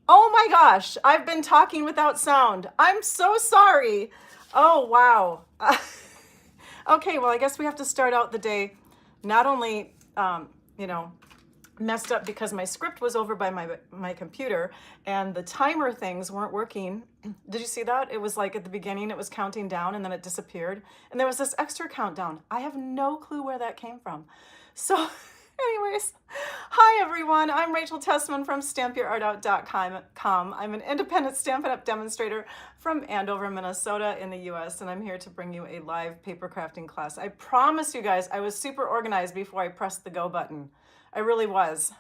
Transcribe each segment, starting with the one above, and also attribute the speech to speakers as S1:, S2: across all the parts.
S1: Oh my gosh, I've been talking without sound. I'm so sorry. Oh, wow. Okay, well, I guess we have to start out the day not only, you know, messed up because my script was over by my computer and the timer things weren't working. Did you see that? It was like at the beginning it was counting down and then it disappeared. And there was this extra countdown. I have no clue where that came from. So anyways, hi everyone. I'm Rachel Tessman from stampyourartout.com. I'm an independent Stampin' Up! Demonstrator from Andover, Minnesota in the US, and I'm here to bring you a live paper crafting class. I promise you guys, I was super organized before I pressed the go button. I really was.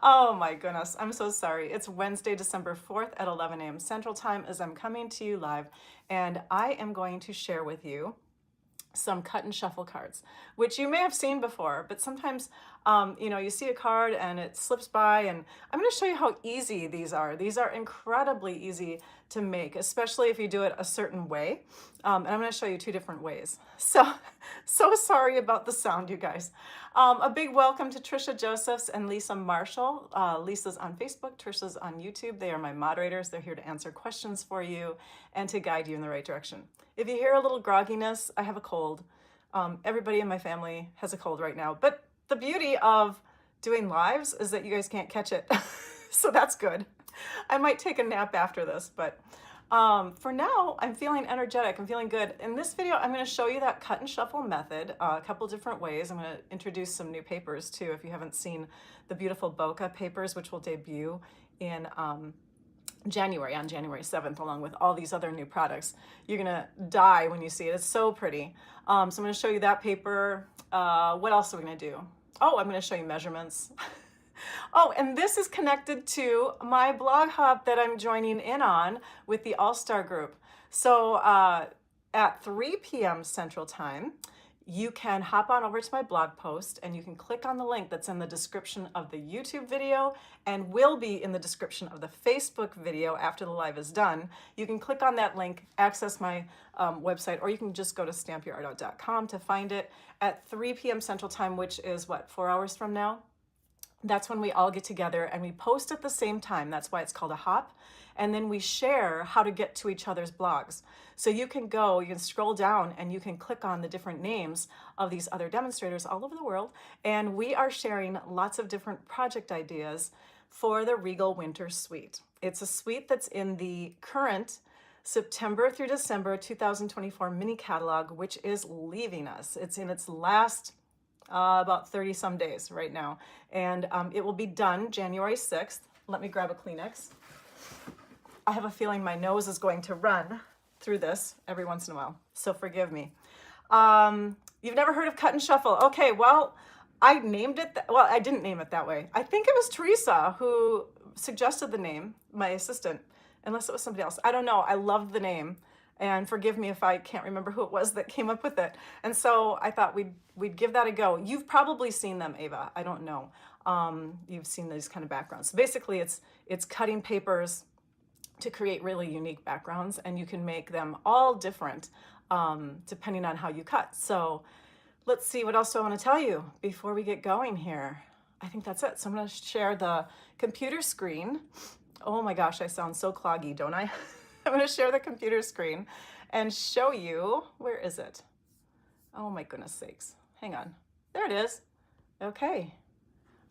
S1: Oh my goodness, I'm so sorry. It's Wednesday, December 4th at 11 a.m. Central Time as I'm coming to you live, and I am going to share with you some cut and shuffle cards, which you may have seen before, but sometimes, you see a card and it slips by, and I'm going to show you how easy these are. These are incredibly easy to make, especially if you do it a certain way. And I'm going to show you two different ways. So sorry about the sound, you guys. A big welcome to Trisha Josephs and Lisa Marshall. Lisa's on Facebook, Trisha's on YouTube. They are my moderators. They're here to answer questions for you and to guide you in the right direction. If you hear a little grogginess, I have a cold. Everybody in my family has a cold right now. But the beauty of doing lives is that you guys can't catch it. So that's good. I might take a nap after this, but for now, I'm feeling energetic. I'm feeling good. In this video, I'm going to show you that cut and shuffle method a couple different ways. I'm going to introduce some new papers too, if you haven't seen the Beautiful Bokeh papers, which will debut in January, on January 7th, along with all these other new products. You're gonna die when you see it. It's so pretty. So I'm gonna show you that paper. What else are we gonna do? Oh, I'm gonna show you measurements. Oh, and this is connected to my blog hub that I'm joining in on with the All-Star group. So at 3 p.m. Central Time, you can hop on over to my blog post and you can click on the link that's in the description of the YouTube video and will be in the description of the Facebook video after the live is done. You can click on that link, access my website, or you can just go to stampyourartout.com to find it at 3 p.m. Central Time, which is what, 4 hours from now? That's when we all get together and we post at the same time. That's why it's called a hop. And then we share how to get to each other's blogs. So you can scroll down and you can click on the different names of these other demonstrators all over the world. And we are sharing lots of different project ideas for the Regal Winter Suite. It's a suite that's in the current September through December 2024 mini catalog, which is leaving us. It's in its last about 30 some days right now. And it will be done January 6th. Let me grab a Kleenex. I have a feeling my nose is going to run through this every once in a while, so forgive me. You've never heard of cut and shuffle. Okay, well, I named it, well, I didn't name it that way. I think it was Teresa who suggested the name, my assistant, unless it was somebody else. I don't know, I loved the name. And forgive me if I can't remember who it was that came up with it. And so I thought we'd give that a go. You've probably seen them, Ava. I don't know. You've seen these kind of backgrounds. So basically, it's cutting papers to create really unique backgrounds, and you can make them all different depending on how you cut. So let's see, what else do I want to tell you before we get going here? I think that's it. So I'm going to share the computer screen. Oh my gosh, I sound so cloggy, don't I? I'm going to share the computer screen and show you, where is it? Oh my goodness sakes. Hang on. There it is. Okay.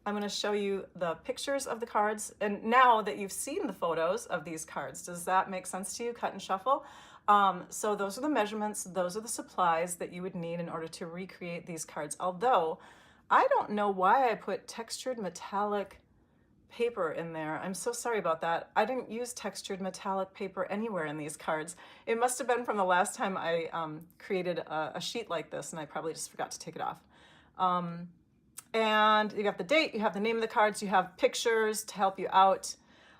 S1: I'm going to show you the pictures of the cards. And now that you've seen the photos of these cards, does that make sense to you, cut and shuffle? So those are the measurements. Those are the supplies that you would need in order to recreate these cards. Although I don't know why I put textured metallic paper in there. I'm so sorry about that. I didn't use textured metallic paper anywhere in these cards. It must have been from the last time I created a sheet like this, and I probably just forgot to take it off. And you got the date, you have the name of the cards, you have pictures to help you out.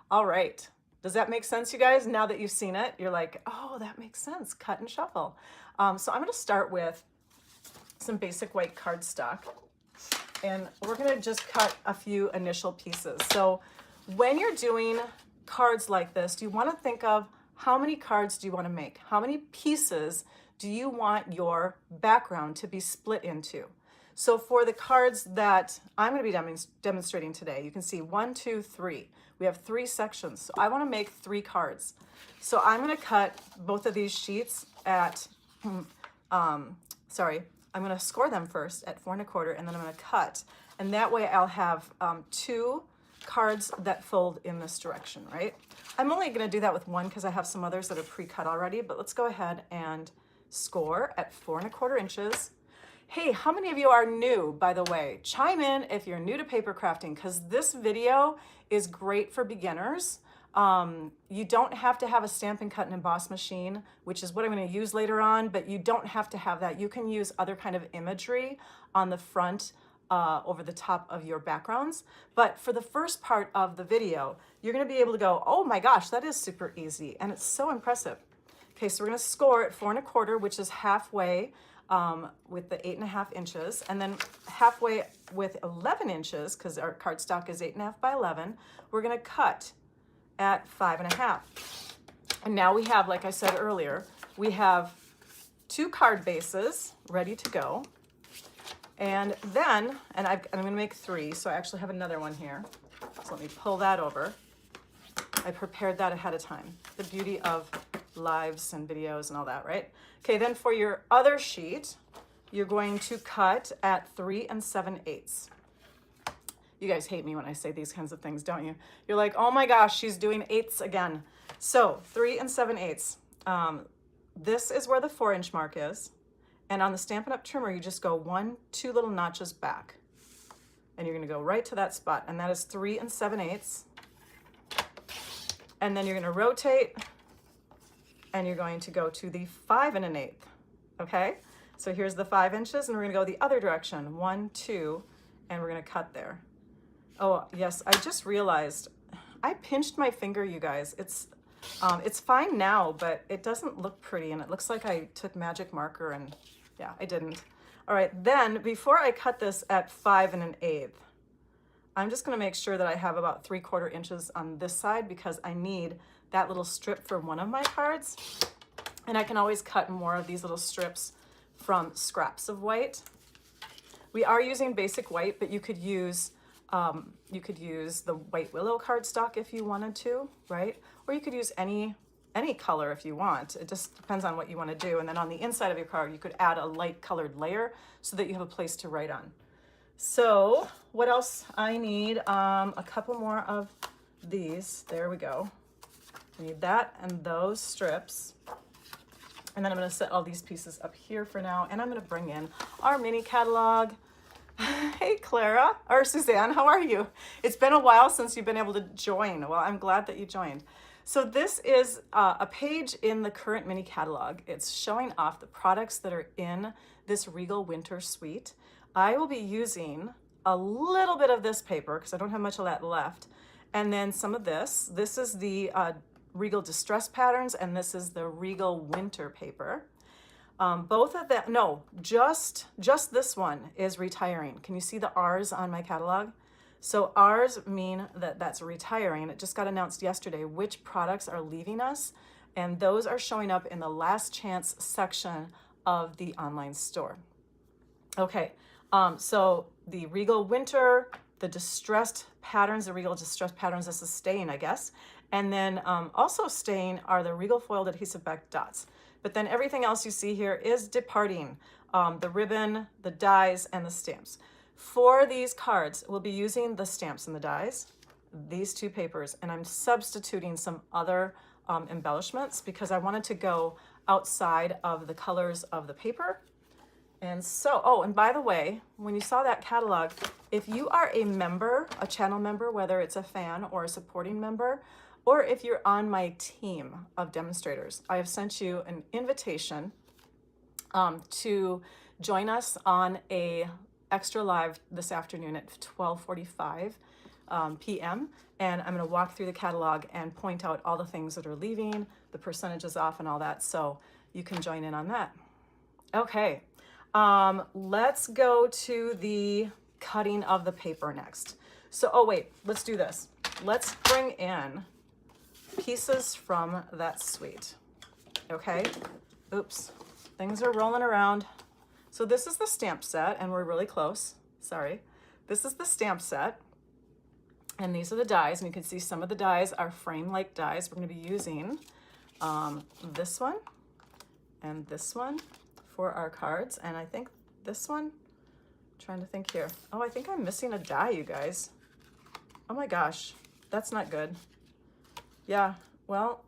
S1: All right. Does that make sense, you guys? Now that you've seen it, you're like, oh, that makes sense. Cut and shuffle. So I'm going to start with some basic white cardstock. And we're going to just cut a few initial pieces. So when you're doing cards like this, you want to think of how many cards do you want to make? How many pieces do you want your background to be split into? So for the cards that I'm going to be demonstrating today, you can see 1, 2, 3. We have 3 sections. So I want to make 3 cards. So I'm going to cut both of these sheets at, I'm going to score them first at 4 1/4, and then I'm going to cut. And that way I'll have 2 cards that fold in this direction, right? I'm only going to do that with 1 because I have some others that are pre-cut already, but let's go ahead and score at 4 1/4 inches. Hey, how many of you are new, by the way? Chime in if you're new to paper crafting, because this video is great for beginners. You don't have to have a Stampin' Cut and Emboss machine, which is what I'm going to use later on, but you don't have to have that. You can use other kind of imagery on the front over the top of your backgrounds. But for the first part of the video, you're going to be able to go, oh my gosh, that is super easy, and it's so impressive. Okay, so we're going to score at 4 1/4, which is halfway with the 8 1/2 inches, and then halfway with 11 inches, because our cardstock is 8 1/2 by 11, we're going to cut at 5 1/2. And now we have, like I said earlier, we have 2 card bases ready to go. And then, I'm going to make 3, so I actually have another one here. So let me pull that over. I prepared that ahead of time. The beauty of lives and videos and all that, right? Okay, then for your other sheet, you're going to cut at 3 7/8. You guys hate me when I say these kinds of things, don't you? You're like, oh my gosh, she's doing 8s again. So 3 7/8. This is where the 4-inch mark is. And on the Stampin' Up! Trimmer, you just go 1, 2 little notches back. And you're going to go right to that spot. And that is 3 7/8. And then you're going to rotate. And you're going to go to the 5 1/8. Okay? So here's the 5 inches. And we're going to go the other direction. 1, 2. And we're going to cut there. Oh, yes. I just realized I pinched my finger, you guys. It's fine now, but it doesn't look pretty. And it looks like I took magic marker and... yeah, I didn't. All right, then before I cut this at 5 1/8, I'm just going to make sure that I have about 3/4 inches on this side because I need that little strip for one of my cards. And I can always cut more of these little strips from scraps of white. We are using basic white, but you could use the white willow cardstock if you wanted to, right? Or you could use any color if you want. It just depends on what you want to do. And then on the inside of your card, you could add a light colored layer so that you have a place to write on. So what else I need? A couple more of these. There we go. I need that and those strips. And then I'm going to set all these pieces up here for now. And I'm going to bring in our mini catalog. Hey, Clara, or Suzanne, how are you? It's been a while since you've been able to join. Well, I'm glad that you joined. So this is a page in the current mini catalog. It's showing off the products that are in this Regal Winter Suite. I will be using a little bit of this paper because I don't have much of that left. And then some of this. This is the Regal Distress Patterns, and this is the Regal Winter paper. Both of them, no, just this one is retiring. Can you see the R's on my catalog? So R's mean that that's retiring. It just got announced yesterday which products are leaving us, and those are showing up in the last chance section of the online store. Okay, so the Regal Winter, the Distressed Patterns, the Regal Distressed Patterns, this is staying, I guess. And then also staying are the Regal Foiled Adhesive Back Dots. But then everything else you see here is departing. The ribbon, the dies, and the stamps. For these cards, we'll be using the stamps and the dies, these 2 papers, and I'm substituting some other embellishments because I wanted to go outside of the colors of the paper. And so, oh, and by the way, when you saw that catalog, if you are a member, a channel member, whether it's a fan or a supporting member, or if you're on my team of demonstrators, I have sent you an invitation to join us on a extra live this afternoon at 12:45 p.m. And I'm going to walk through the catalog and point out all the things that are leaving, the percentages off and all that, so you can join in on that. Okay, let's go to the cutting of the paper next. So, oh wait, let's do this. Let's bring in pieces from that suite. Okay, oops, things are rolling around. So this is the stamp set, and we're really close. Sorry. This is the stamp set. And these are the dies, and you can see some of the dies are frame-like dies. We're going to be using this one and this one for our cards, and I think this one, trying to think here. Oh, I think I'm missing a die, you guys. Oh my gosh, that's not good. Yeah, well,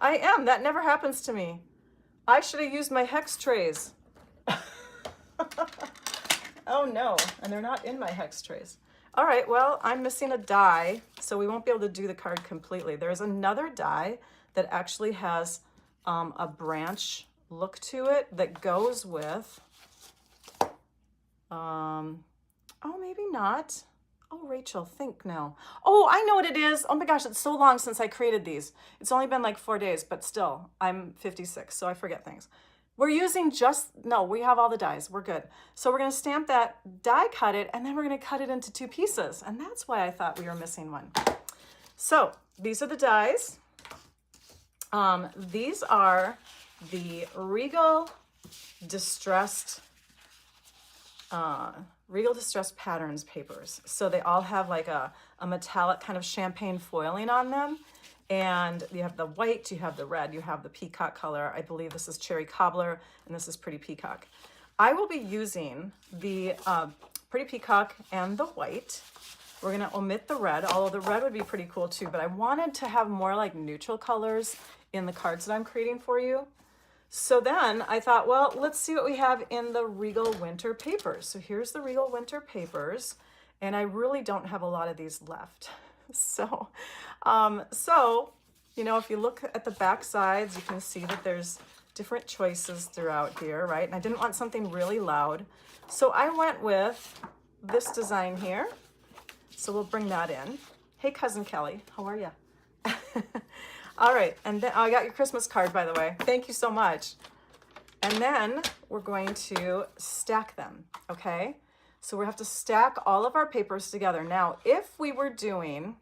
S1: I am. That never happens to me. I should have used my hex trays. Oh no, and they're not in my hex trays. All right, well, I'm missing a die, so we won't be able to do the card completely. There's another die that actually has a branch look to it that goes with, oh, maybe not. Oh, Rachel, think now. Oh, I know what it is. Oh my gosh, it's so long since I created these. It's only been like 4 days, but still, I'm 56, so I forget things. We're using no, we have all the dies. We're good. So we're going to stamp that, die cut it, and then we're going to cut it into 2 pieces. And that's why I thought we were missing one. So these are the dies. These are the Regal Distressed Patterns papers. So they all have like a metallic kind of champagne foiling on them. And you have the white, you have the red, you have the peacock color. I believe this is cherry cobbler, and this is pretty peacock. I will be using the pretty peacock and the white. We're gonna omit the red, although the red would be pretty cool too, but I wanted to have more like neutral colors in the cards that I'm creating for you. So then I thought, well, let's see what we have in the Regal Winter Papers. So here's the Regal Winter Papers, and I really don't have a lot of these left. So, you know, if you look at the back sides, you can see that there's different choices throughout here, right? And I didn't want something really loud. So I went with this design here. So we'll bring that in. Hey, Cousin Kelly, how are you? All right, and then I got your Christmas card, by the way. Thank you so much. And then we're going to stack them, okay? So we have to stack all of our papers together. Now, if we were doing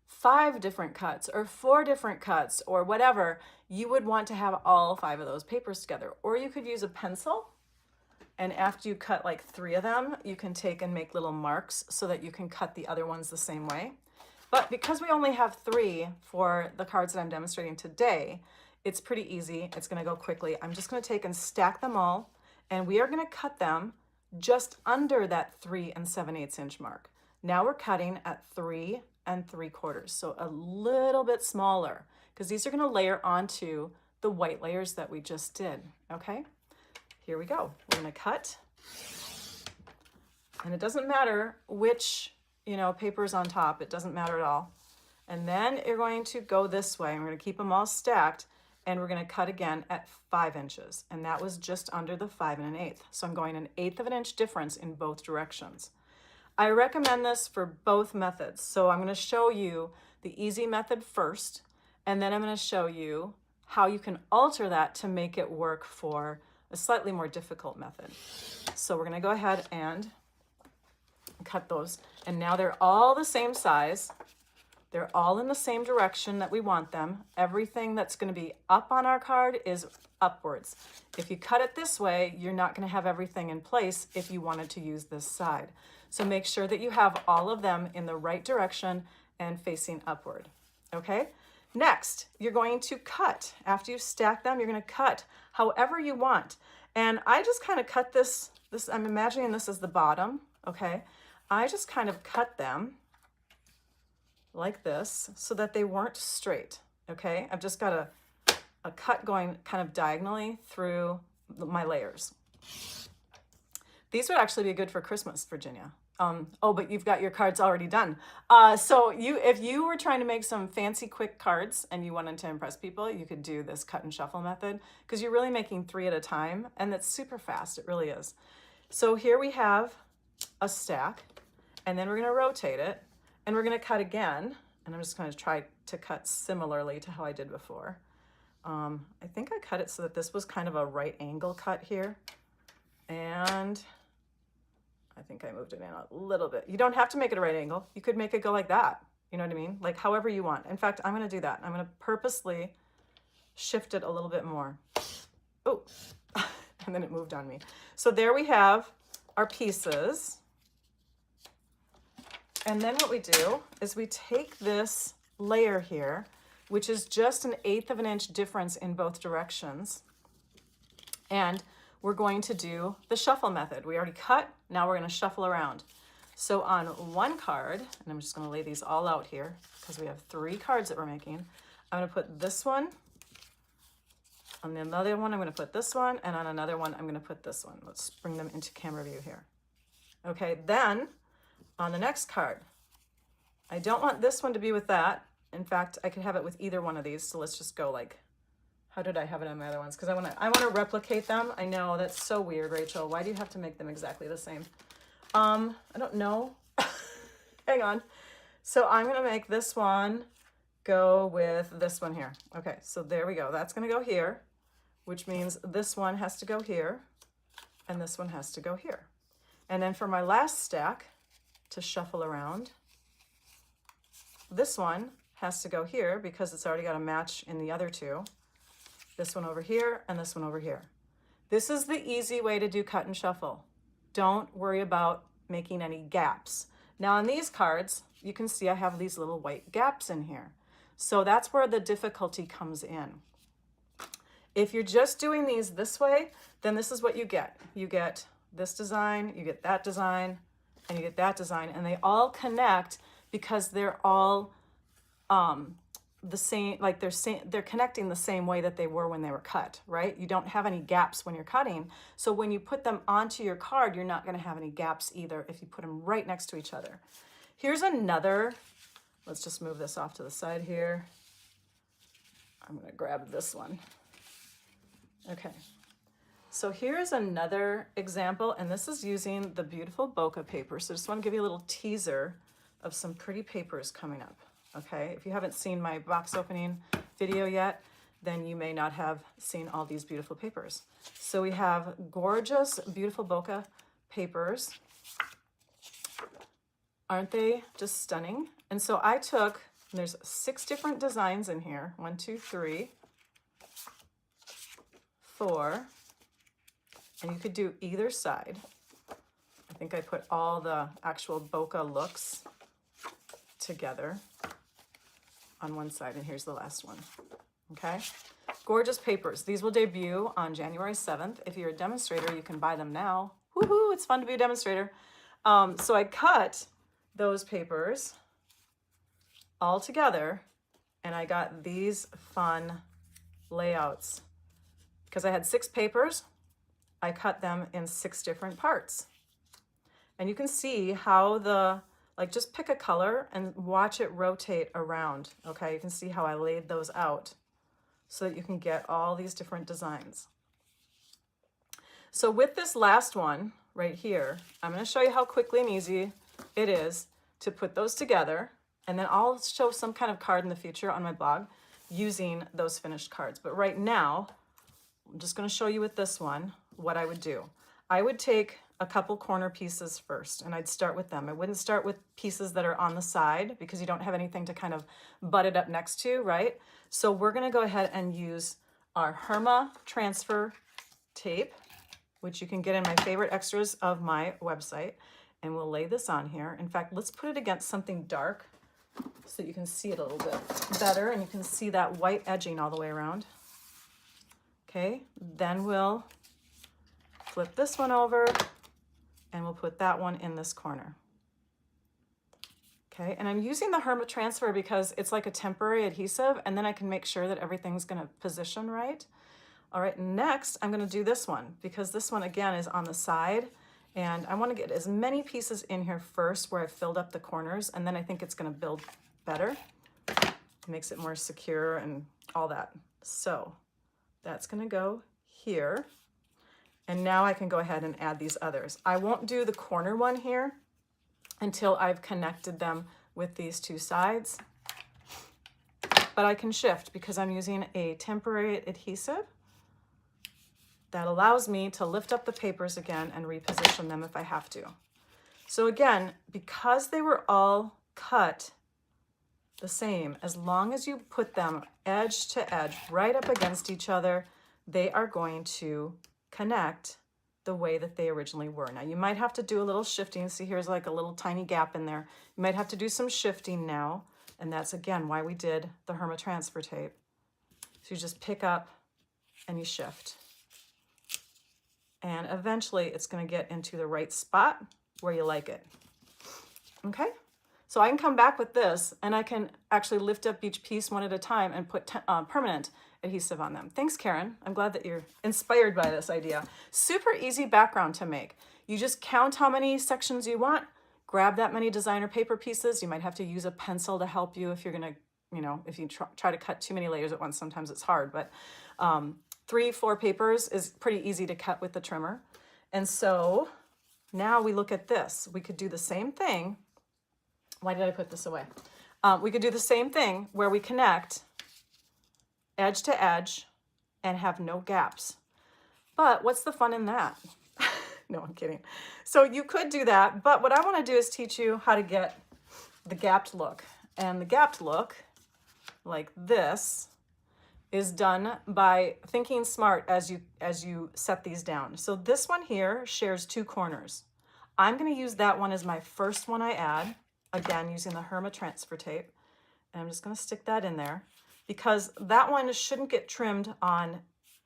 S1: 5 different cuts or 4 different cuts or whatever, you would want to have all 5 of those papers together. Or you could use a pencil, and after you cut like 3 of them, you can take and make little marks so that you can cut the other ones the same way. But because we only have 3 for the cards that I'm demonstrating today, it's pretty easy. It's going to go quickly. I'm just going to take and stack them all, and we are going to cut them just under that 3 7/8 inch mark. Now we're cutting at 3 3/4, so a little bit smaller, because these are going to layer onto the white layers that we just did. Okay, here we go. We're going to cut, and it doesn't matter which, you know, paper is on top. It doesn't matter at all. And then you're going to go this way, and we're going to keep them all stacked, and we're going to cut again at 5 inches, and that was just under the 5 1/8. So I'm going 1/8 of an inch difference in both directions. I recommend this for both methods. So I'm going to show you the easy method first, and then I'm going to show you how you can alter that to make it work for a slightly more difficult method. So we're going to go ahead and cut those, and now they're all the same size. They're all in the same direction that we want them. Everything that's going to be up on our card is upwards. If you cut it this way, you're not going to have everything in place if you wanted to use this side. So make sure that you have all of them in the right direction and facing upward. Okay? Next, you're going to cut. After you stack them, you're going to cut however you want. And I just kind of cut this, I'm imagining this is the bottom, okay? I just kind of cut them like this so that they weren't straight, okay? I've just got a cut going kind of diagonally through my layers. These would actually be good for Christmas, Virginia. Oh, but you've got your cards already done. So if you were trying to make some fancy quick cards and you wanted to impress people, you could do this cut and shuffle method, because you're really making 3 at a time, and it's super fast, it really is. So here we have a stack, and then we're gonna rotate it, and we're gonna cut again, and I'm just gonna try to cut similarly to how I did before. I think I cut it so that this was kind of a right angle cut here, and I think I moved it in a little bit. You don't have to make it a right angle. You could make it go like that. You know what I mean? Like however you want. In fact, I'm gonna do that. I'm gonna purposely shift it a little bit more. Oh, and then it moved on me. So there we have our pieces. And then what we do is we take this layer here, which is just 1/8 of an inch difference in both directions. And we're going to do the shuffle method. We already cut, now we're going to shuffle around. So on one card, and I'm just going to lay these all out here because we have 3 cards that we're making. I'm going to put this one. On another one, I'm going to put this one. And on another one, I'm going to put this one. Let's bring them into camera view here. Okay, then on the next card, I don't want this one to be with that. In fact, I could have it with either one of these. So let's just go like, how did I have it on my other ones? Because I want to replicate them. I know that's so weird, Rachel. Why do you have to make them exactly the same? I don't know. Hang on. So I'm going to make this one go with this one here. Okay, so there we go. That's going to go here, which means this one has to go here, and this one has to go here. And then for my last stack to shuffle around, this one has to go here because it's already got a match in the other 2. This one over here and this one over here. This is the easy way to do cut and shuffle. Don't worry about making any gaps. Now on these cards, you can see I have these little white gaps in here. So that's where the difficulty comes in. If you're just doing these this way, then this is what you get. You get this design, you get that design, and you get that design, and they all connect because they're all the same, like they're connecting the same way that they were when they were cut, right? You don't have any gaps when you're cutting. So when you put them onto your card, you're not going to have any gaps either if you put them right next to each other. Here's another, let's just move this off to the side here. I'm going to grab this one. Okay. So here's another example, and this is using the Beautiful Bokeh paper. So just want to give you a little teaser of some pretty papers coming up. Okay, if you haven't seen my box opening video yet, then you may not have seen all these beautiful papers. So we have gorgeous, beautiful bokeh papers. Aren't they just stunning? And so I took, and there's 6 different designs in here. 1, 2, 3, 4, and you could do either side. I think I put all the actual bokeh looks together on one side, and here's the last one. Okay, gorgeous papers. These will debut on January 7th. If you're a demonstrator, you can buy them now. Woohoo, it's fun to be a demonstrator. So I cut those papers all together, and I got these fun layouts. Because I had 6 papers, I cut them in 6 different parts. And you can see how like just pick a color and watch it rotate around. Okay, you can see how I laid those out so that you can get all these different designs. So with this last one right here, I'm going to show you how quickly and easy it is to put those together. And then I'll show some kind of card in the future on my blog using those finished cards. But right now, I'm just going to show you with this one what I would do. I would take a couple corner pieces first, and I'd start with them. I wouldn't start with pieces that are on the side because you don't have anything to kind of butt it up next to, right? So we're going to go ahead and use our Herma transfer tape, which you can get in my favorite extras of my website, and we'll lay this on here. In fact, let's put it against something dark so that you can see it a little bit better, and you can see that white edging all the way around. Okay, then we'll flip this one over, and we'll put that one in this corner. Okay, and I'm using the Herma Transfer because it's like a temporary adhesive, and then I can make sure that everything's gonna position right. All right, next I'm gonna do this one because this one again is on the side, and I wanna get as many pieces in here first where I've filled up the corners, and then I think it's gonna build better. It makes it more secure and all that. So that's gonna go here. And now I can go ahead and add these others. I won't do the corner one here until I've connected them with these 2 sides. But I can shift because I'm using a temporary adhesive that allows me to lift up the papers again and reposition them if I have to. So again, because they were all cut the same, as long as you put them edge to edge right up against each other, they are going to connect the way that they originally were. Now you might have to do a little shifting. See, here's like a little tiny gap in there. You might have to do some shifting now. And that's again why we did the Herma transfer tape. So you just pick up and you shift. And eventually it's going to get into the right spot where you like it. Okay? So I can come back with this and I can actually lift up each piece one at a time and put permanent adhesive on them. Thanks, Karen. I'm glad that you're inspired by this idea. Super easy background to make. You just count how many sections you want, grab that many designer paper pieces. You might have to use a pencil to help you if you're going to, you know, if you try to cut too many layers at once, sometimes it's hard, but 3-4 papers is pretty easy to cut with the trimmer. And so now we look at this. We could do the same thing. Why did I put this away? We could do the same thing where we connect edge to edge and have no gaps. But what's the fun in that? No, I'm kidding. So you could do that, but what I want to do is teach you how to get the gapped look. And the gapped look, like this, is done by thinking smart as you set these down. So this one here shares 2 corners. I'm going to use that one as my first one I add, again using the Herma transfer tape. And I'm just going to stick that in there because that one shouldn't get trimmed on,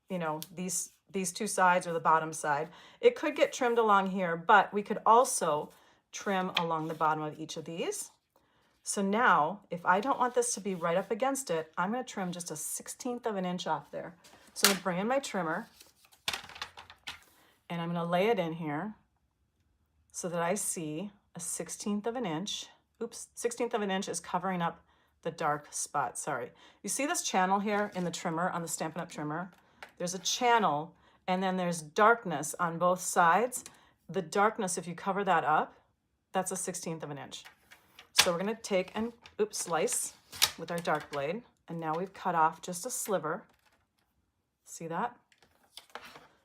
S1: you know, these 2 sides or the bottom side. It could get trimmed along here, but we could also trim along the bottom of each of these. So now, if I don't want this to be right up against it, I'm going to trim just a 1/16 of an inch off there. So I'm going to bring in my trimmer and I'm going to lay it in here so that I see a 1/16 of an inch. Oops, 1/16 of an inch is covering up the dark spot, sorry. You see this channel here in the trimmer, on the Stampin' Up! Trimmer? There's a channel and then there's darkness on both sides. The darkness, if you cover that up, that's a 1/16 of an inch. So we're going to take and slice with our dark blade. And now we've cut off just a sliver. See that?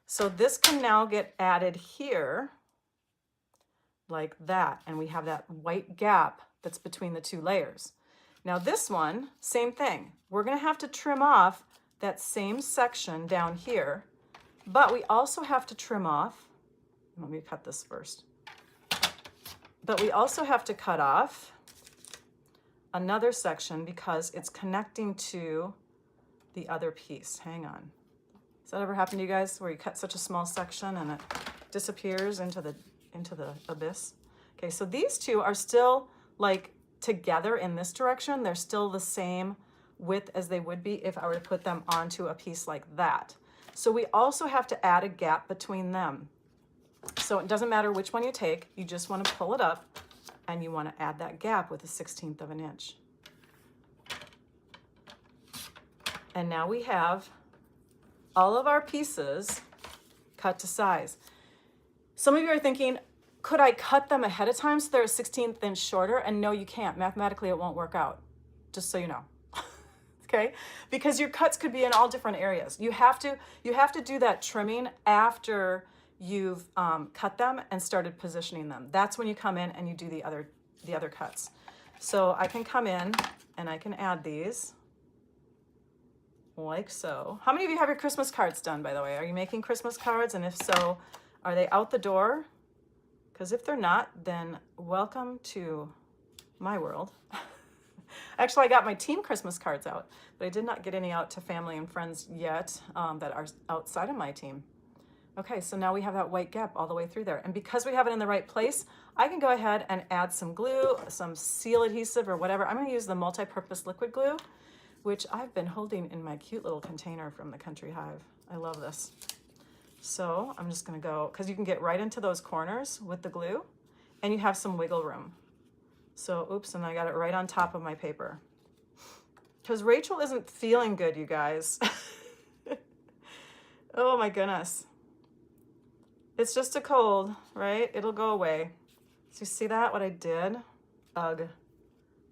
S1: So this can now get added here like that. And we have that white gap that's between the 2 layers. Now this one, same thing. We're going to have to trim off that same section down here, but we also have to trim off, let me cut this first, but we also have to cut off another section because it's connecting to the other piece. Hang on. Has that ever happened to you guys where you cut such a small section and it disappears into the abyss? Okay, so these 2 are still like together in this direction. They're still the same width as they would be if I were to put them onto a piece like that. So we also have to add a gap between them. So it doesn't matter which one you take, you just want to pull it up and you want to add that gap with a 1/16 of an inch. And now we have all of our pieces cut to size. Some of you are thinking, could I cut them ahead of time so they're a 1/16 inch shorter? And no, you can't. Mathematically, it won't work out, just so you know. Okay? Because your cuts could be in all different areas. You have to do that trimming after you've cut them and started positioning them. That's when you come in and you do the other cuts. So I can come in and I can add these like so. How many of you have your Christmas cards done, by the way? Are you making Christmas cards? And if so, are they out the door? Because if they're not, then welcome to my world. Actually, I got my team Christmas cards out, but I did not get any out to family and friends yet that are outside of my team. Okay, so now we have that white gap all the way through there. And because we have it in the right place, I can go ahead and add some glue, some seal adhesive or whatever. I'm going to use the multi-purpose liquid glue, which I've been holding in my cute little container from the Country Hive. I love this. So I'm just going to go, because you can get right into those corners with the glue and you have some wiggle room. So, oops, and I got it right on top of my paper. Because Rachel isn't feeling good, you guys. Oh my goodness. It's just a cold, right? It'll go away. So you see that, what I did? Ugh.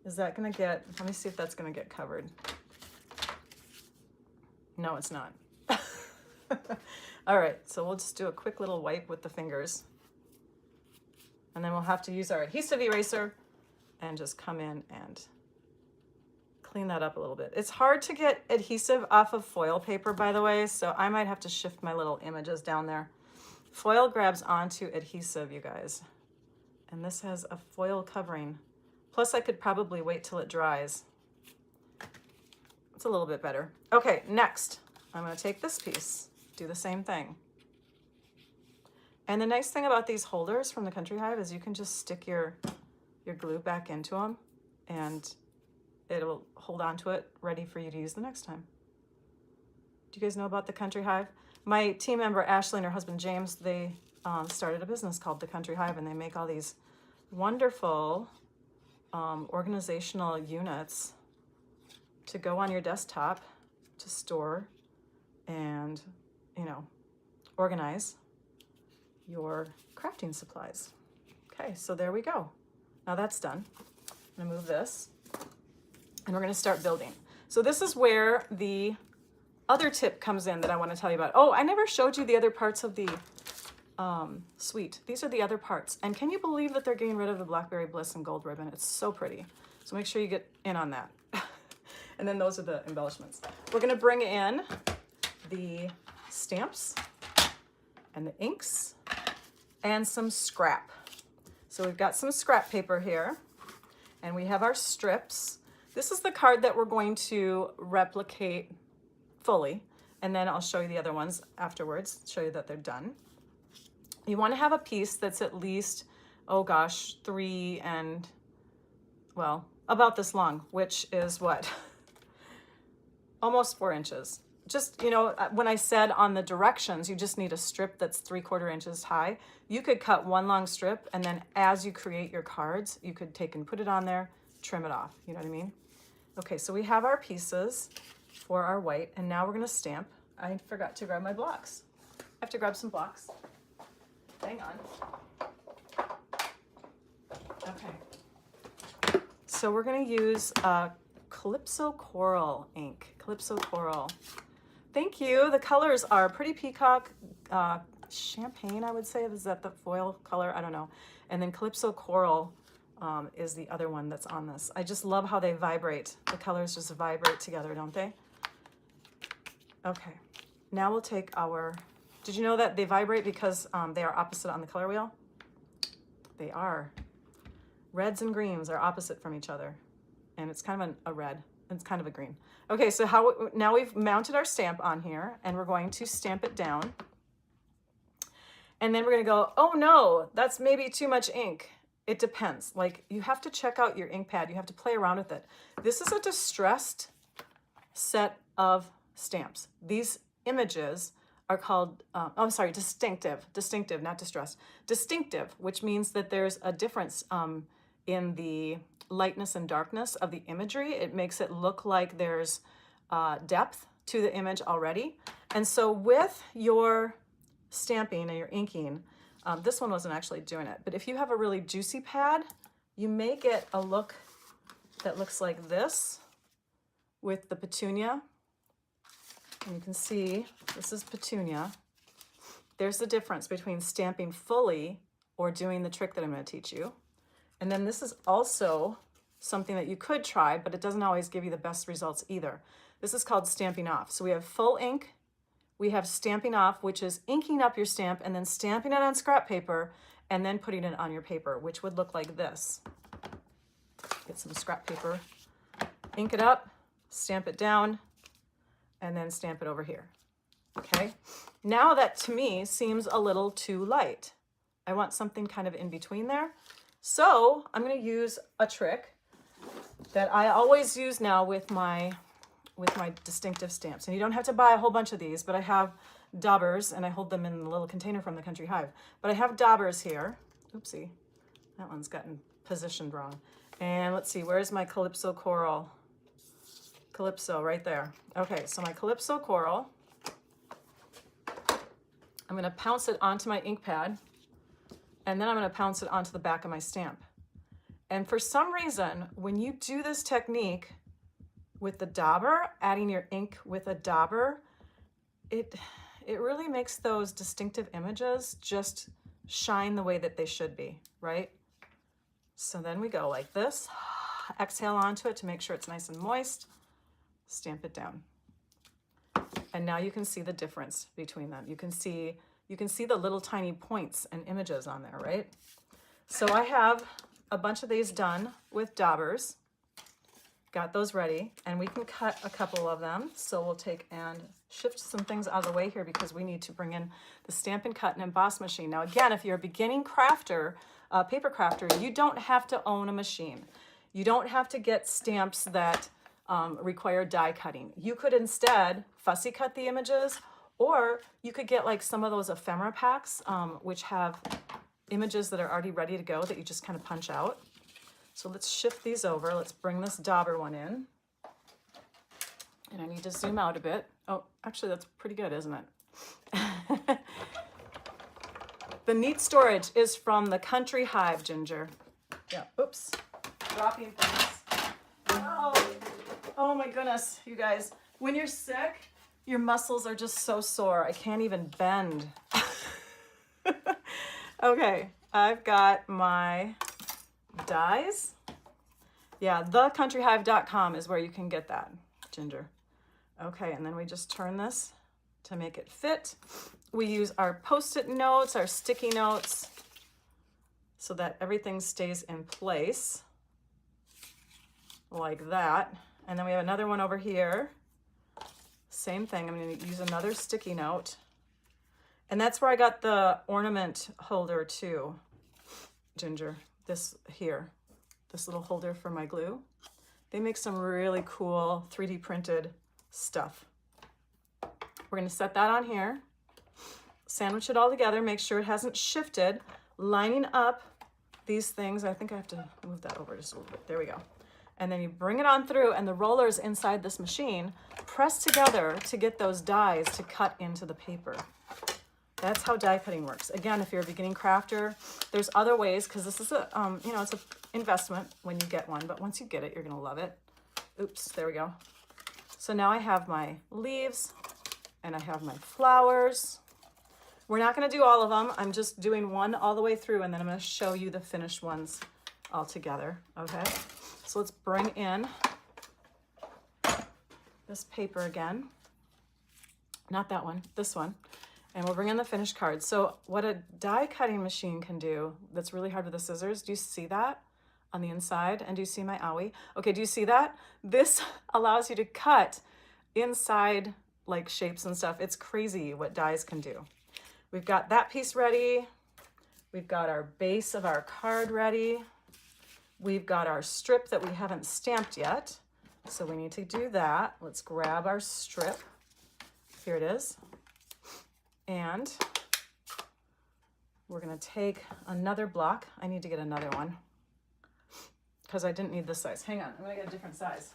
S1: Is that gonna get, let me see if that's gonna get covered. No, it's not. All right, so we'll just do a quick little wipe with the fingers. And then we'll have to use our adhesive eraser and just come in and clean that up a little bit. It's hard to get adhesive off of foil paper, by the way, so I might have to shift my little images down there. Foil grabs onto adhesive, you guys. And this has a foil covering. Plus, I could probably wait till it dries. It's a little bit better. Okay, next, I'm going to take this piece, do the same thing. And the nice thing about these holders from the Country Hive is you can just stick your glue back into them and it'll hold on to it, ready for you to use the next time. Do you guys know about the Country Hive? My team member Ashley and her husband James, they started a business called the Country Hive, and they make all these wonderful organizational units to go on your desktop to store and, you know, organize your crafting supplies. Okay, so there we go. Now that's done. I'm gonna move this and we're gonna start building. So this is where the other tip comes in that I want to tell you about. Oh, I never showed you the other parts of the suite. These are the other parts. And can you believe that they're getting rid of the Blackberry Bliss and gold ribbon? It's so pretty. So make sure you get in on that. And then those are the embellishments. We're going to bring in the stamps and the inks and some scrap. So we've got some scrap paper here and we have our strips. This is the card that we're going to replicate fully, and then I'll show you the other ones afterwards, show you that they're done. You want to have a piece that's at least, oh gosh, 3 and, well, about this long, which is what? Almost 4 inches. Just, you know, when I said on the directions, you just need a strip that's 3/4 inches high. You could cut one long strip, and then as you create your cards, you could take and put it on there, trim it off, you know what I mean? Okay, so we have our pieces for our white, and now we're going to stamp. I forgot to grab my blocks. I have to grab some blocks. Hang on. Okay. So we're going to use Calypso Coral ink. Calypso Coral. Thank you. The colors are Pretty Peacock, Champagne, I would say. Is that the foil color? I don't know. And then Calypso Coral is the other one that's on this. I just love how they vibrate. The colors just vibrate together, don't they? Okay, now we'll take our, did you know that they vibrate because they are opposite on the color wheel? They are. Reds and greens are opposite from each other. And it's kind of a red, and it's kind of a green. Okay, so now we've mounted our stamp on here, and we're going to stamp it down. And then we're gonna go, oh no, that's maybe too much ink. It depends. Like, you have to check out your ink pad. You have to play around with it. This is a distressed set of stamps. These images are called, distinctive, not distressed. Distinctive, which means that there's a difference in the lightness and darkness of the imagery. It makes it look like there's depth to the image already. And so with your stamping and your inking, this one wasn't actually doing it, but if you have a really juicy pad, you may get a look that looks like this with the petunia. And you can see this is petunia. There's the difference between stamping fully or doing the trick that I'm going to teach you. And then this is also something that you could try, but it doesn't always give you the best results either. This is called stamping off. So we have full ink, we have stamping off, which is inking up your stamp and then stamping it on scrap paper and then putting it on your paper, which would look like this. Get some scrap paper, ink it up, stamp it down, and then stamp it over here. Okay, now that to me seems a little too light. I want something kind of in between there. So I'm going to use a trick that I always use now with my distinctive stamps. And you don't have to buy a whole bunch of these, but I have daubers, and I hold them in a little container from the Country Hive. But I have daubers here. Oopsie, that one's gotten positioned wrong. And let's see, where's my Calypso Coral? Calypso right there. Okay, so my Calypso Coral, I'm going to pounce it onto my ink pad, and then I'm going to pounce it onto the back of my stamp. And for some reason, when you do this technique with the dauber, adding your ink with a dauber, it really makes those distinctive images just shine the way that they should be, right? So then we go like this, exhale onto it to make sure it's nice and moist. Stamp it down. And now you can see the difference between them. You can see the little tiny points and images on there, right? So I have a bunch of these done with daubers. Got those ready, and we can cut a couple of them. So we'll take and shift some things out of the way here because we need to bring in the Stampin' Cut and Emboss machine. Now again, if you're a beginning crafter, paper crafter, you don't have to own a machine. You don't have to get stamps that require die cutting. You could instead fussy cut the images, or you could get like some of those ephemera packs, which have images that are already ready to go that you just kind of punch out. So let's shift these over. Let's bring this dauber one in. And I need to zoom out a bit. Oh, actually that's pretty good, isn't it? The neat storage is from the Country Hive, Ginger. Yeah, oops, dropping things. Oh my goodness, you guys. When you're sick, your muscles are just so sore. I can't even bend. Okay, I've got my dies. Yeah, thecountryhive.com is where you can get that, Ginger. Okay, and then we just turn this to make it fit. We use our Post-it notes, our sticky notes, so that everything stays in place like that. And then we have another one over here. Same thing, I'm gonna use another sticky note. And that's where I got the ornament holder too, Ginger. This here, this little holder for my glue. They make some really cool 3D printed stuff. We're gonna set that on here, sandwich it all together, make sure it hasn't shifted, lining up these things. I think I have to move that over just a little bit. There we go. And then you bring it on through, and the rollers inside this machine press together to get those dies to cut into the paper. That's how die cutting works. Again, if you're a beginning crafter, there's other ways, because this is a, you know, it's an investment when you get one, but once you get it, you're gonna love it. Oops, there we go. So now I have my leaves and I have my flowers. We're not gonna do all of them. I'm just doing one all the way through, and then I'm gonna show you the finished ones all together, okay? So let's bring in this paper again. Not that one, this one. And we'll bring in the finished card. So what a die cutting machine can do that's really hard with the scissors, do you see that on the inside? And do you see my owie? Okay, do you see that? This allows you to cut inside like shapes and stuff. It's crazy what dies can do. We've got that piece ready. We've got our base of our card ready. We've got our strip that we haven't stamped yet. So we need to do that. Let's grab our strip. Here it is. And we're gonna take another block. I need to get another one because I didn't need this size. Hang on, I'm gonna get a different size.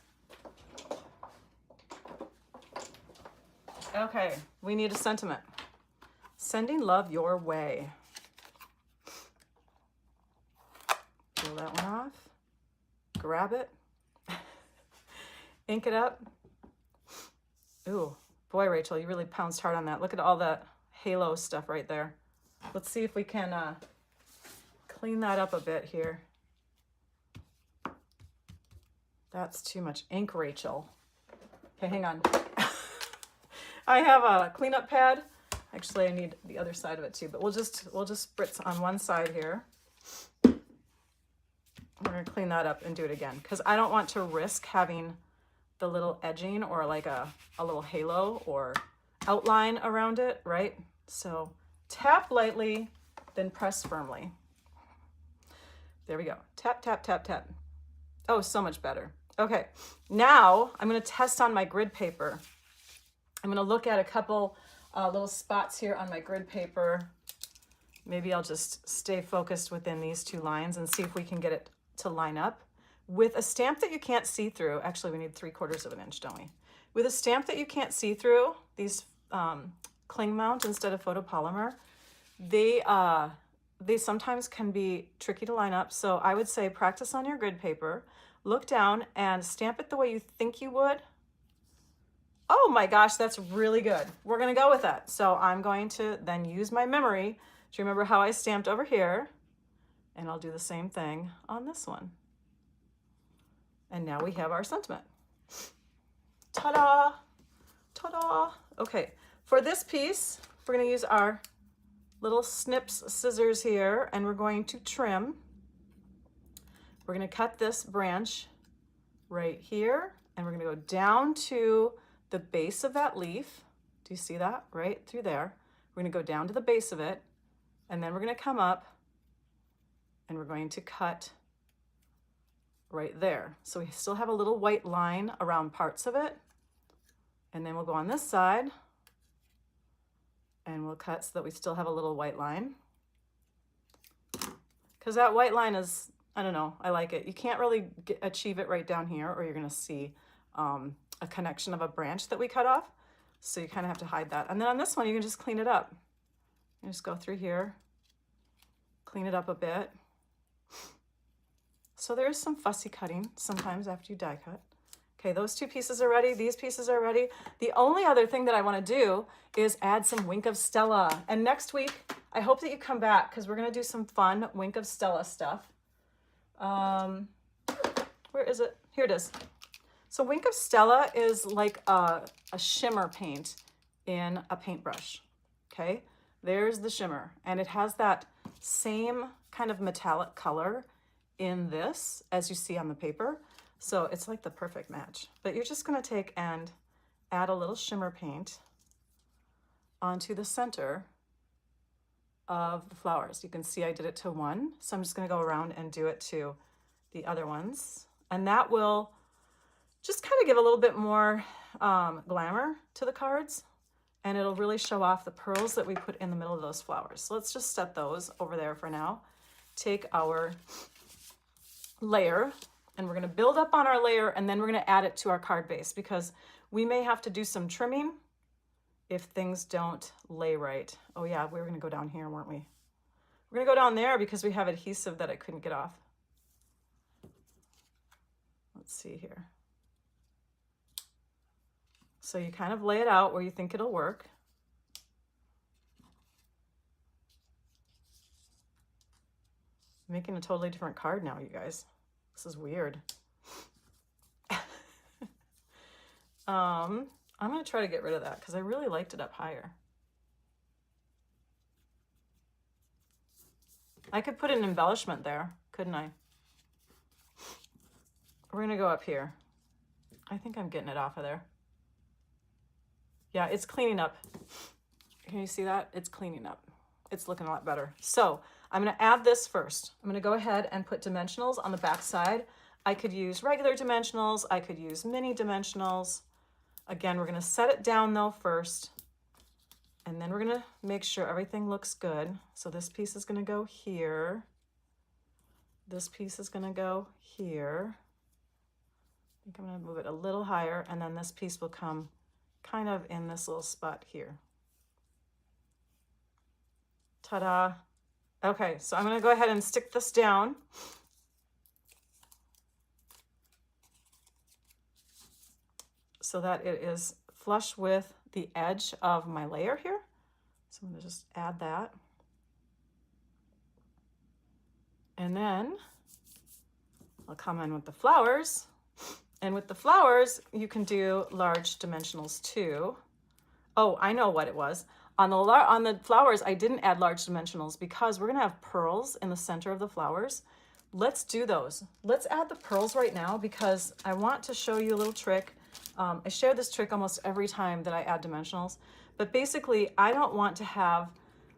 S1: Okay, we need a sentiment. Sending love your way. Peel that one off, grab it, ink it up. Ooh, boy, Rachel, you really pounced hard on that. Look at all that halo stuff right there. Let's see if we can clean that up a bit here. That's too much ink, Rachel. Okay, hang on. I have a cleanup pad. Actually, I need the other side of it too, but we'll just spritz on one side here. We're gonna clean that up and do it again because I don't want to risk having the little edging or like a little halo or outline around it, right? So tap lightly, then press firmly. There we go. Tap, tap, tap, tap. Oh, so much better. Okay, now I'm gonna test on my grid paper. I'm gonna look at a couple little spots here on my grid paper. Maybe I'll just stay focused within these two lines and see if we can get it to line up. With a stamp that you can't see through, actually we need 3/4 of an inch, don't we? With a stamp that you can't see through, these cling mount instead of photopolymer, they sometimes can be tricky to line up. So I would say practice on your grid paper, look down and stamp it the way you think you would. Oh my gosh, that's really good. We're gonna go with that. So I'm going to then use my memory to remember how I stamped over here, and I'll do the same thing on this one. And now we have our sentiment. Ta-da! Ta-da! Okay, for this piece, we're going to use our little snips scissors here, and we're going to trim. We're going to cut this branch right here, and we're going to go down to the base of that leaf. Do you see that? Right through there. We're going to go down to the base of it, and then we're going to come up, and we're going to cut right there. So we still have a little white line around parts of it. And then we'll go on this side and we'll cut so that we still have a little white line. Because that white line is, I don't know, I like it. You can't really achieve it right down here, or you're going to see a connection of a branch that we cut off. So you kind of have to hide that. And then on this one, you can just clean it up. You just go through here, clean it up a bit. So there's some fussy cutting sometimes after you die cut. Okay, those two pieces are ready. These pieces are ready. The only other thing that I want to do is add some Wink of Stella. And next week, I hope that you come back because we're going to do some fun Wink of Stella stuff. Where is it? Here it is. So Wink of Stella is like a shimmer paint in a paintbrush. Okay, there's the shimmer. And it has that same kind of metallic color in this as you see on the paper. So it's like the perfect match. But you're just going to take and add a little shimmer paint onto the center of the flowers. You can see I did it to one, so I'm just going to go around and do it to the other ones. And that will just kind of give a little bit more glamour to the cards, and it'll really show off the pearls that we put in the middle of those flowers. So let's just set those over there for now. Take our layer, and we're going to build up on our layer, and then we're going to add it to our card base because we may have to do some trimming if things don't lay right. Oh yeah, we were going to go down here, weren't we? We're going to go down there because we have adhesive that I couldn't get off. Let's see here. So you kind of lay it out where you think it'll work. I'm making a totally different card now, you guys. This is weird. I'm going to try to get rid of that because I really liked it up higher. I could put an embellishment there, couldn't I? We're going to go up here. I think I'm getting it off of there. Yeah, it's cleaning up. Can you see that? It's cleaning up. It's looking a lot better. So I'm going to add this first. I'm going to go ahead and put dimensionals on the back side. I could use regular dimensionals. I could use mini dimensionals. Again, we're going to set it down though first, and then we're going to make sure everything looks good. So this piece is going to go here. This piece is going to go here. I think I'm going to move it a little higher, and then this piece will come kind of in this little spot here. Ta-da. Okay, so I'm going to go ahead and stick this down. So that it is flush with the edge of my layer here. So I'm going to just add that. And then I'll come in with the flowers. And with the flowers, you can do large dimensionals too. Oh, I know what it was. On the flowers, I didn't add large dimensionals because we're going to have pearls in the center of the flowers. Let's do those. Let's add the pearls right now because I want to show you a little trick. I share this trick almost every time that I add dimensionals, but basically I don't want to have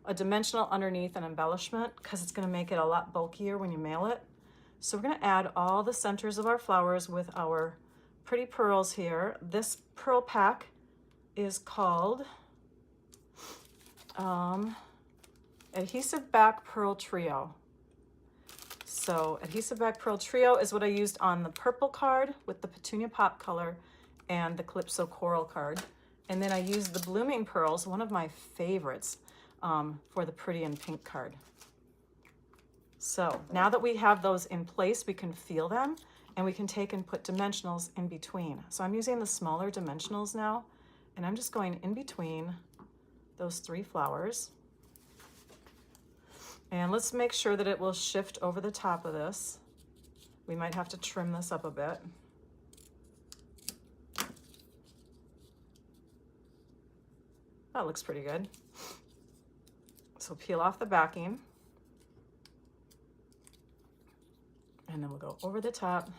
S1: a dimensional underneath an embellishment because it's going to make it a lot bulkier when you mail it. So we're going to add all the centers of our flowers with our pretty pearls here. This pearl pack is called Adhesive Back Pearl Trio. So Adhesive Back Pearl Trio is what I used on the purple card with the Petunia Pop color and the Calypso Coral card. And then I used the Blooming Pearls, one of my favorites, for the Pretty in Pink card. So now that we have those in place, we can feel them and we can take and put dimensionals in between. So I'm using the smaller dimensionals now, and I'm just going in between those three flowers. And let's make sure that it will shift over the top of this We might have to trim this up a bit. That looks pretty good. So peel off the backing. And then we'll go over the top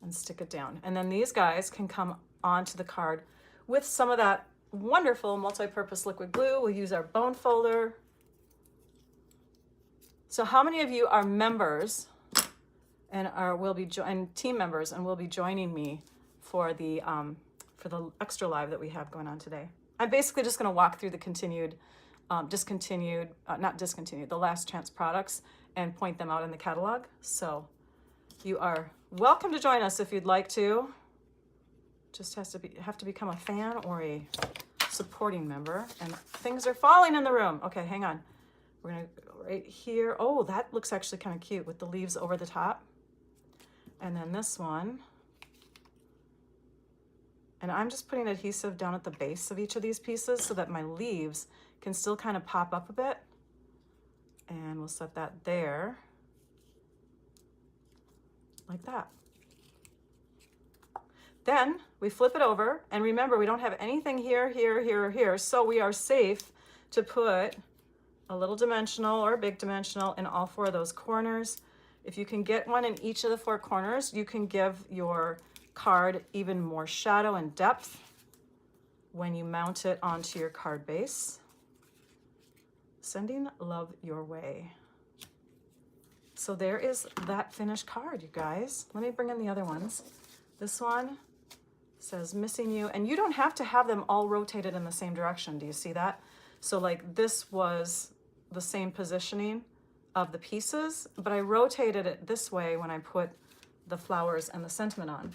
S1: and stick it down. And then these guys can come onto the card with some of that wonderful multi-purpose liquid glue. We'll use our bone folder. So how many of you are members and team members and will be joining me for the extra live that we have going on today? I'm basically just going to walk through the the last chance products and point them out in the catalog. So you are welcome to join us if you'd like to. Just have to become a fan or a supporting member. And things are falling in the room. Okay, hang on. We're gonna go right here. Oh, that looks actually kind of cute with the leaves over the top. And then this one. And I'm just putting adhesive down at the base of each of these pieces so that my leaves can still kind of pop up a bit. And we'll set that there, like that. Then we flip it over, and remember, we don't have anything here, here, here, or here, so we are safe to put a little dimensional or a big dimensional in all 4 of those corners. If you can get one in each of the 4 corners, you can give your card even more shadow and depth when you mount it onto your card base. Sending love your way. So there is that finished card, you guys. Let me bring in the other ones. This one says missing you, and you don't have to have them all rotated in the same direction. Do you see that? So like this was the same positioning of the pieces, but I rotated it this way when I put the flowers and the sentiment on.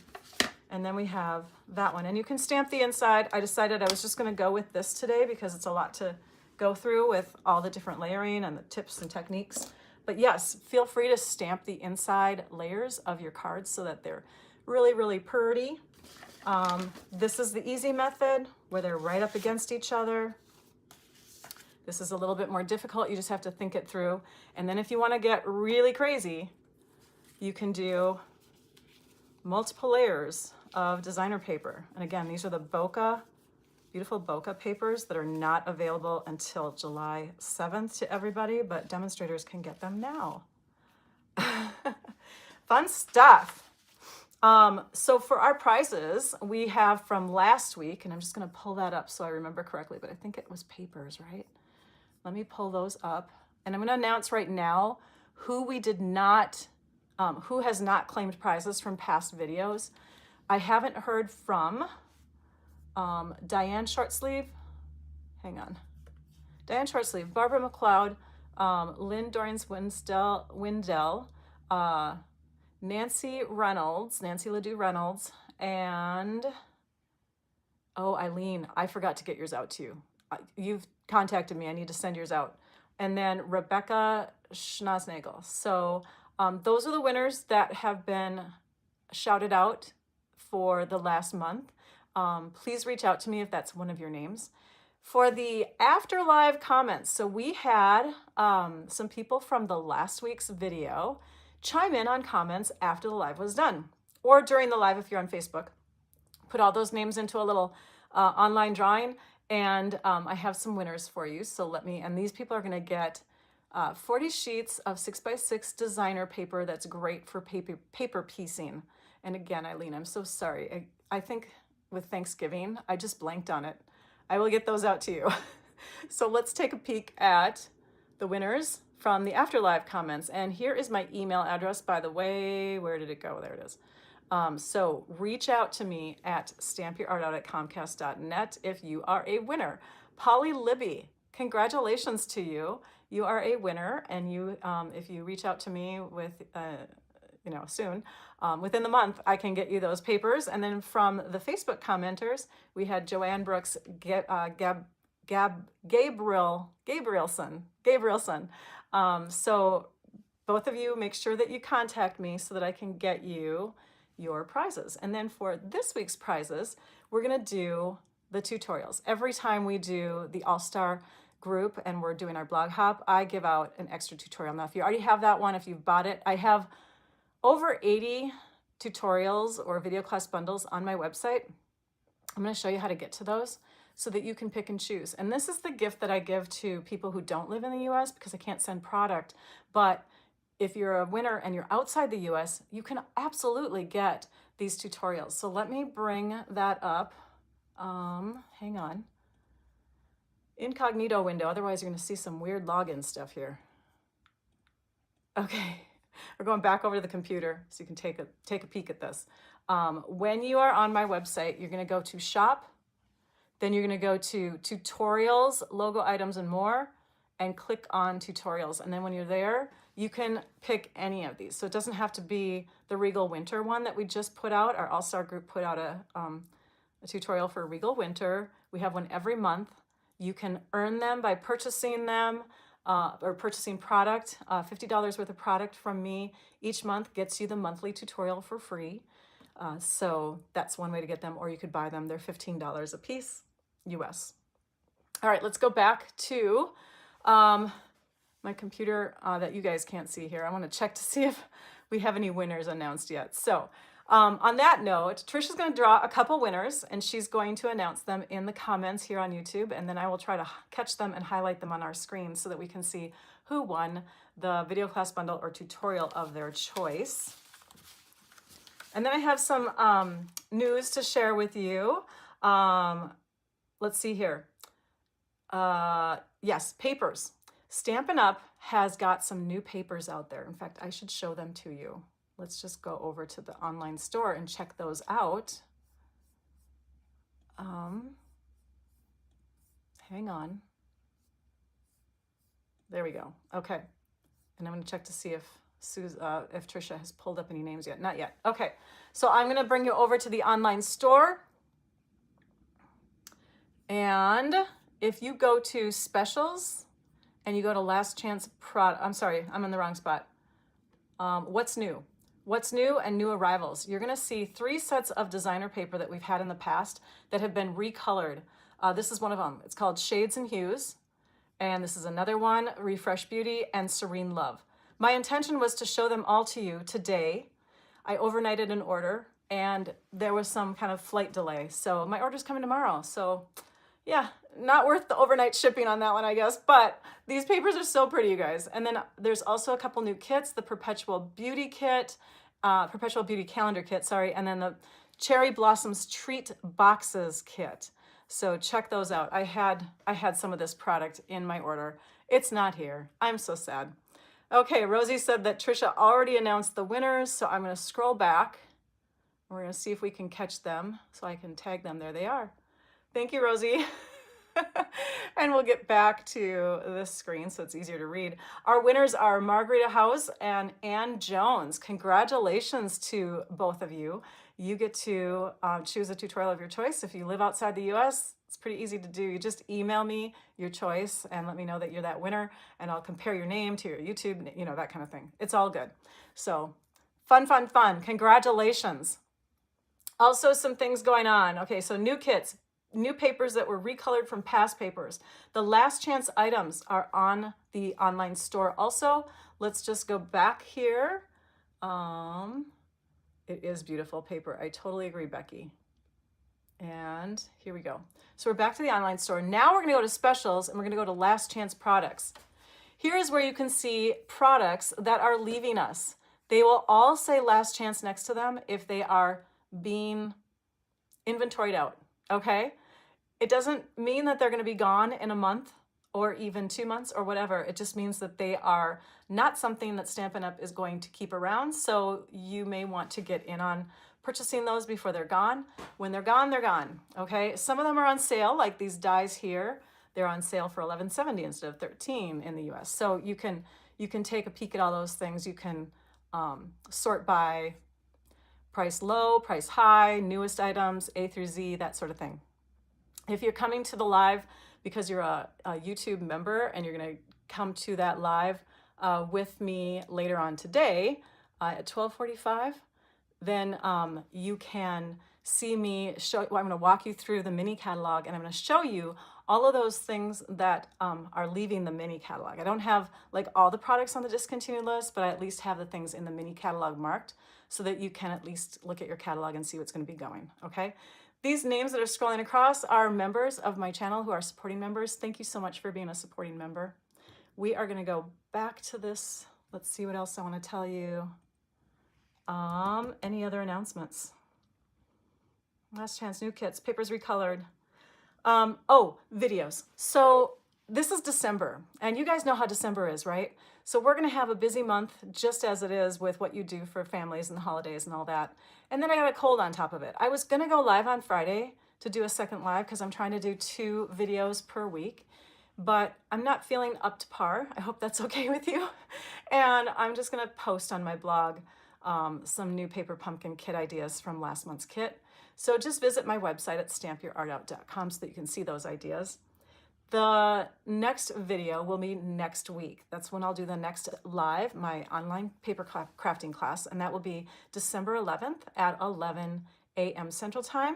S1: And then we have that one, and you can stamp the inside. I decided I was just going to go with this today because it's a lot to go through with all the different layering and the tips and techniques. But yes, feel free to stamp the inside layers of your cards so that they're really, really pretty. This is the easy method where they're right up against each other. This is a little bit more difficult. You just have to think it through. And then if you want to get really crazy, you can do multiple layers of designer paper. And again, these are the Beautiful Bokeh papers that are not available until July 7th to everybody, but demonstrators can get them now. Fun stuff. So for our prizes, we have from last week, and I'm just going to pull that up so I remember correctly, but I think it was papers, right? Let me pull those up. And I'm going to announce right now who we did not, who has not claimed prizes from past videos. I haven't heard from Diane Shortsleeve. Hang on. Diane Shortsleeve, Barbara McLeod, Lynn Dorrance Windell, Nancy Ledoux Reynolds, and Eileen, I forgot to get yours out to you. You've contacted me, I need to send yours out. And then Rebecca Schnaznagel. So those are the winners that have been shouted out for the last month. Please reach out to me if that's one of your names. For the after live comments, so we had some people from the last week's video chime in on comments after the live was done, or during the live if you're on Facebook. Put all those names into a little online drawing, and I have some winners for you. So and these people are gonna get 40 sheets of 6x6 designer paper that's great for paper piecing. And again, Eileen, I'm so sorry. I think with Thanksgiving, I just blanked on it. I will get those out to you. So let's take a peek at the winners from the Afterlive comments. And here is my email address, by the way. Where did it go? There it is. So reach out to me at stampyourartout@comcast.net if you are a winner. Polly Libby, congratulations to you. You are a winner, and you, if you reach out to me with, soon, within the month, I can get you those papers. And then from the Facebook commenters, we had Joanne Brooks, Gabrielson. So both of you, make sure that you contact me so that I can get you your prizes. And then for this week's prizes, we're gonna do the tutorials. Every time we do the All-Star group and we're doing our blog hop, I give out an extra tutorial. Now, if you already have that one, if you've bought it, I have over 80 tutorials or video class bundles on my website. I'm going to show you how to get to those so that you can pick and choose. And this is the gift that I give to people who don't live in the US because I can't send product. But if you're a winner and you're outside the US, you can absolutely get these tutorials. So let me bring that up. Hang on. Incognito window, otherwise you're going to see some weird login stuff here. Okay, we're going back over to the computer so you can take a peek at this. When you are on my website, you're going to go to shop, then you're going to go to tutorials, logo items, and more, and click on tutorials. And then when you're there, you can pick any of these. So it doesn't have to be the Regal Winter one that we just put out. Our All-Star group put out a tutorial for Regal Winter. We have one every month. You can earn them by purchasing them or purchasing product. $50 worth of product from me each month gets you the monthly tutorial for free. So that's one way to get them, or you could buy them. They're $15 a piece, US. All right, let's go back to my computer that you guys can't see here. I want to check to see if we have any winners announced yet. So on that note, Trisha's going to draw a couple winners, and she's going to announce them in the comments here on YouTube, and then I will try to catch them and highlight them on our screen so that we can see who won the video class bundle or tutorial of their choice. And then I have some news to share with you. Let's see here. Yes, papers. Stampin' Up! Has got some new papers out there. In fact, I should show them to you. Let's just go over to the online store and check those out. Hang on. There we go. Okay. And I'm going to check to see if Trisha has pulled up any names yet. Not yet. Okay. So I'm going to bring you over to the online store. And if you go to specials and you go to last chance product, I'm sorry, I'm in the wrong spot. What's new? What's new and new arrivals. You're going to see 3 sets of designer paper that we've had in the past that have been recolored. This is one of them. It's called Shades and Hues. And this is another one, Refresh Beauty and Serene Love. My intention was to show them all to you today. I overnighted an order and there was some kind of flight delay. So my order's coming tomorrow. So yeah, not worth the overnight shipping on that one, I guess. But these papers are so pretty, you guys. And then there's also a couple new kits, the Perpetual Beauty Kit, Perpetual Beauty Calendar Kit, sorry, and then the Cherry Blossoms Treat Boxes Kit. So check those out. I had some of this product in my order. It's not here. I'm so sad. Okay, Rosie said that Trisha already announced the winners, so I'm going to scroll back. We're going to see if we can catch them so I can tag them. There they are. Thank you, Rosie. And we'll get back to this screen so it's easier to read. Our winners are Margarita House and Ann Jones. Congratulations to both of you. You get to choose a tutorial of your choice. If you live outside the US, it's pretty easy to do. You just email me your choice and let me know that you're that winner, and I'll compare your name to your YouTube, you know, that kind of thing. It's all good. So fun, fun, fun. Congratulations. Also some things going on. Okay, so new kits. New papers that were recolored from past papers. The last chance items are on the online store also. Let's just go back here. It is beautiful paper. I totally agree, Becky. And here we go. So we're back to the online store. Now we're gonna go to specials and we're gonna go to last chance products. Here is where you can see products that are leaving us. They will all say last chance next to them if they are being inventoried out, okay? It doesn't mean that they're going to be gone in a month or even 2 months or whatever. It just means that they are not something that Stampin' Up! Is going to keep around. So you may want to get in on purchasing those before they're gone. When they're gone, okay? Some of them are on sale, like these dies here. They're on sale for $11.70 instead of $13 in the US. So you can take a peek at all those things. You can sort by price low, price high, newest items, A through Z, that sort of thing. If you're coming to the live because you're a YouTube member and you're going to come to that live with me later on today at 12:45, then you can see me show. Well, I'm going to walk you through the mini catalog and I'm going to show you all of those things that are leaving the mini catalog. I don't have like all the products on the discontinued list, but I at least have the things in the mini catalog marked so that you can at least look at your catalog and see what's going to be going, okay? These names that are scrolling across are members of my channel who are supporting members. Thank you so much for being a supporting member. We are going to go back to this. Let's see what else I want to tell you. Any other announcements? Last chance, new kits, papers recolored. Oh, videos. So this is December, and you guys know how December is, right? So we're going to have a busy month, just as it is with what you do for families and the holidays and all that. And then I got a cold on top of it. I was going to go live on Friday to do a second live because I'm trying to do 2 videos per week, but I'm not feeling up to par. I hope that's okay with you. And I'm just going to post on my blog some new paper pumpkin kit ideas from last month's kit. So just visit my website at stampyourartout.com so that you can see those ideas. The next video will be next week. That's when I'll do the next live, my online paper crafting class, and that will be December 11th at 11 a.m. Central Time.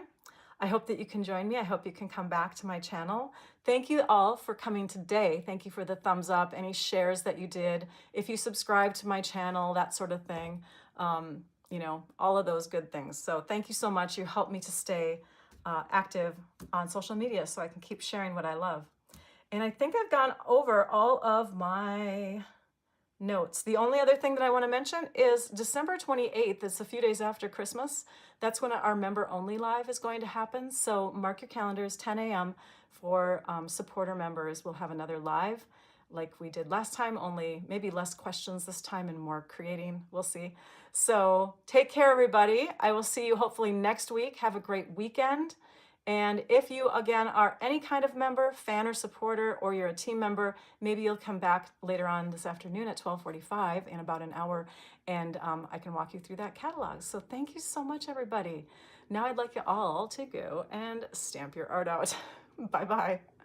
S1: I hope that you can join me. I hope you can come back to my channel. Thank you all for coming today. Thank you for the thumbs up, any shares that you did. If you subscribe to my channel, that sort of thing. You know, all of those good things. So thank you so much. You help me to stay active on social media so I can keep sharing what I love. And I think I've gone over all of my notes. The only other thing that I want to mention is December 28th. It's a few days after Christmas. That's when our member only live is going to happen. So mark your calendars, 10 a.m. for supporter members. We'll have another live like we did last time, only maybe less questions this time and more creating. We'll see. So take care, everybody. I will see you hopefully next week. Have a great weekend. And if you, again, are any kind of member, fan or supporter, or you're a team member, maybe you'll come back later on this afternoon at 12:45 in about an hour, and I can walk you through that catalog. So thank you so much, everybody. Now I'd like you all to go and stamp your art out. Bye-bye.